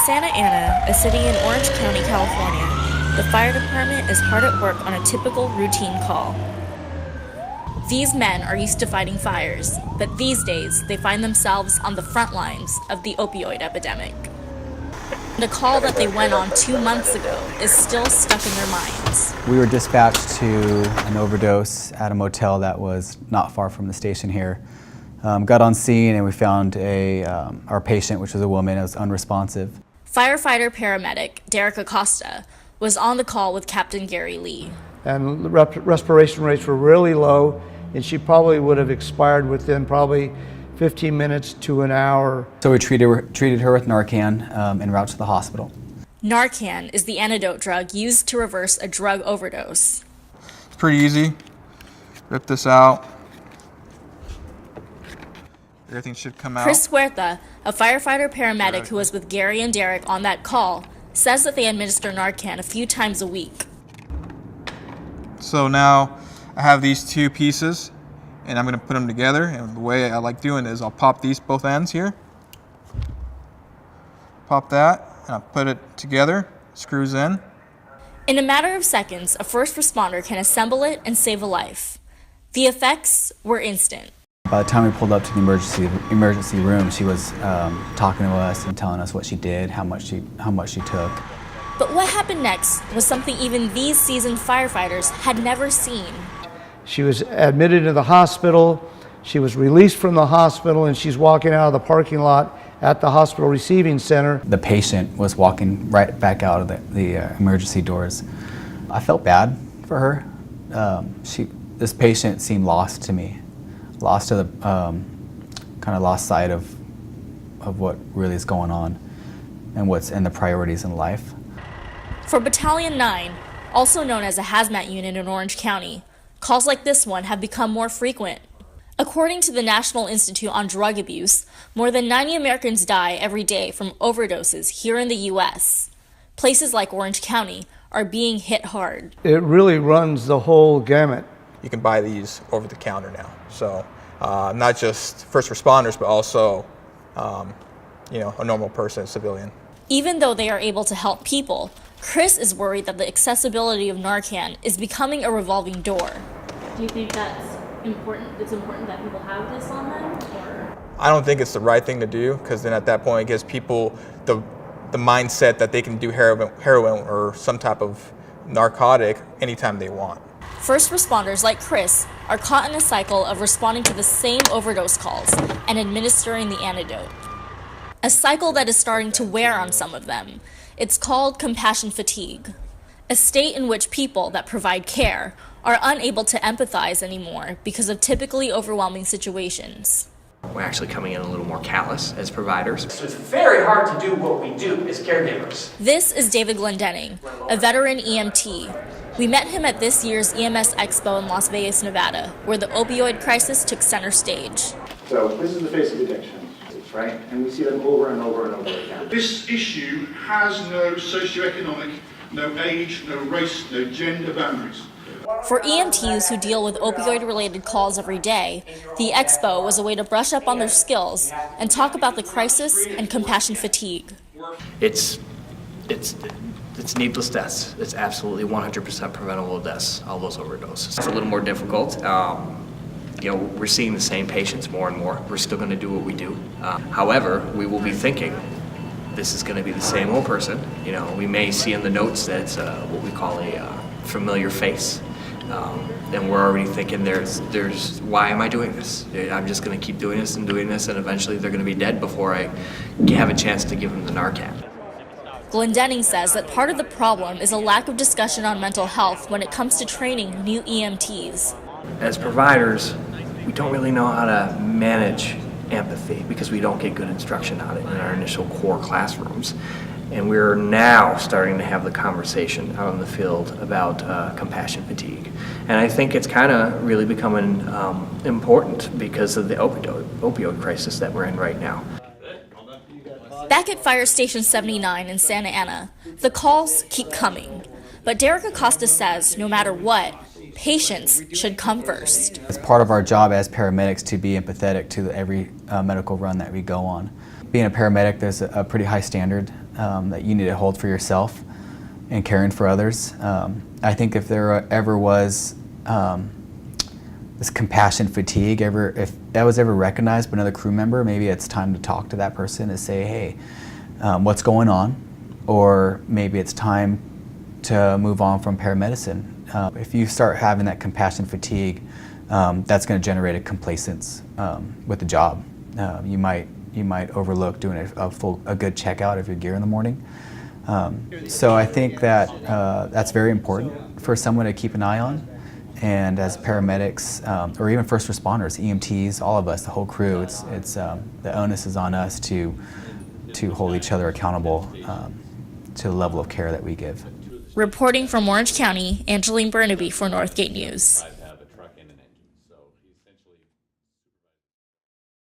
Santa Ana, a city in Orange County, California, the fire department is hard at work on a typical routine call. These men are used to fighting fires, but these days they find themselves on the front lines of the opioid epidemic. The call that they went on 2 months ago is still stuck in their minds. We were dispatched to an overdose at a motel that was not far from the station here. Got on scene and we found our patient, which was a woman, was unresponsive. Firefighter-paramedic Derek Acosta was on the call with Captain Gary Lee. And the respiration rates were really low, and she probably would have expired within probably 15 minutes to an hour. So we treated her with Narcan en route to the hospital. Narcan is the antidote drug used to reverse a drug overdose. It's pretty easy. Rip this out. Everything should come out. Chris Huerta, a firefighter-paramedic who was with Gary and Derek on that call, says that they administer Narcan a few times a week. So now I have these two pieces and I'm going to put them together, and the way I like doing it is I'll pop these both ends here. Pop that and I'll put it together, screws in. In a matter of seconds, a first responder can assemble it and save a life. The effects were instant. By the time we pulled up to the emergency room, she was talking to us and telling us what she did, how much she took. But what happened next was something even these seasoned firefighters had never seen. She was admitted to the hospital, she was released from the hospital, and she's walking out of the parking lot at the hospital receiving center. The patient was walking right back out of the emergency doors. I felt bad for her. This patient seemed lost to me. Lost to the kind of lost sight of what really is going on and the priorities in life. For Battalion 9, also known as a hazmat unit in Orange County, calls like this one have become more frequent. According to the National Institute on Drug Abuse, more than 90 Americans die every day from overdoses here in the U.S. Places like Orange County are being hit hard. It really runs the whole gamut. You can buy these over the counter now. So not just first responders, but also a normal person, a civilian. Even though they are able to help people, Chris is worried that the accessibility of Narcan is becoming a revolving door. Do you think that's important? It's important that people have this on them? Or? I don't think it's the right thing to do, because then at that point it gives people the mindset that they can do heroin or some type of narcotic anytime they want. First responders like Chris are caught in a cycle of responding to the same overdose calls and administering the antidote. A cycle that is starting to wear on some of them. It's called compassion fatigue, a state in which people that provide care are unable to empathize anymore because of typically overwhelming situations. We're actually coming in a little more callous as providers. So it's very hard to do what we do as caregivers. This is David Glendenning, a veteran EMT. We met him at this year's EMS Expo in Las Vegas, Nevada, where the opioid crisis took center stage. So this is the face of addiction, right? And we see them over and over and over again. This issue has no socioeconomic, no age, no race, no gender boundaries. For EMTs who deal with opioid-related calls every day, the expo was a way to brush up on their skills and talk about the crisis and compassion fatigue. It's needless deaths. It's absolutely 100% preventable deaths, all those overdoses. It's a little more difficult. We're seeing the same patients more and more. We're still going to do what we do. However, we will be thinking this is going to be the same old person. We may see in the notes that it's what we call a familiar face. And we're already thinking there's why am I doing this? I'm just going to keep doing this, and eventually they're going to be dead before I have a chance to give them the Narcan. Glendenning says that part of the problem is a lack of discussion on mental health when it comes to training new EMTs. As providers, we don't really know how to manage empathy because we don't get good instruction on it in our initial core classrooms. And we're now starting to have the conversation out in the field about compassion fatigue. And I think it's kind of really becoming important because of the opioid crisis that we're in right now. Back at Fire Station 79 in Santa Ana, the calls keep coming. But Derek Acosta says no matter what, patients should come first. It's part of our job as paramedics to be empathetic to every medical run that we go on. Being a paramedic, there's a pretty high standard that you need to hold for yourself and caring for others. I think if there ever was this compassion fatigue, if that was ever recognized by another crew member, maybe it's time to talk to that person and say, hey, what's going on? Or maybe it's time to move on from paramedicine. If you start having that compassion fatigue, that's going to generate a complacence with the job. You might overlook doing a good checkout of your gear in the morning. So I think that that's very important for someone to keep an eye on. And as paramedics, or even first responders, EMTs, all of us, the whole crew, it's the onus is on us to hold each other accountable to the level of care that we give. Reporting from Orange County, Angeline Burnaby for Northgate News.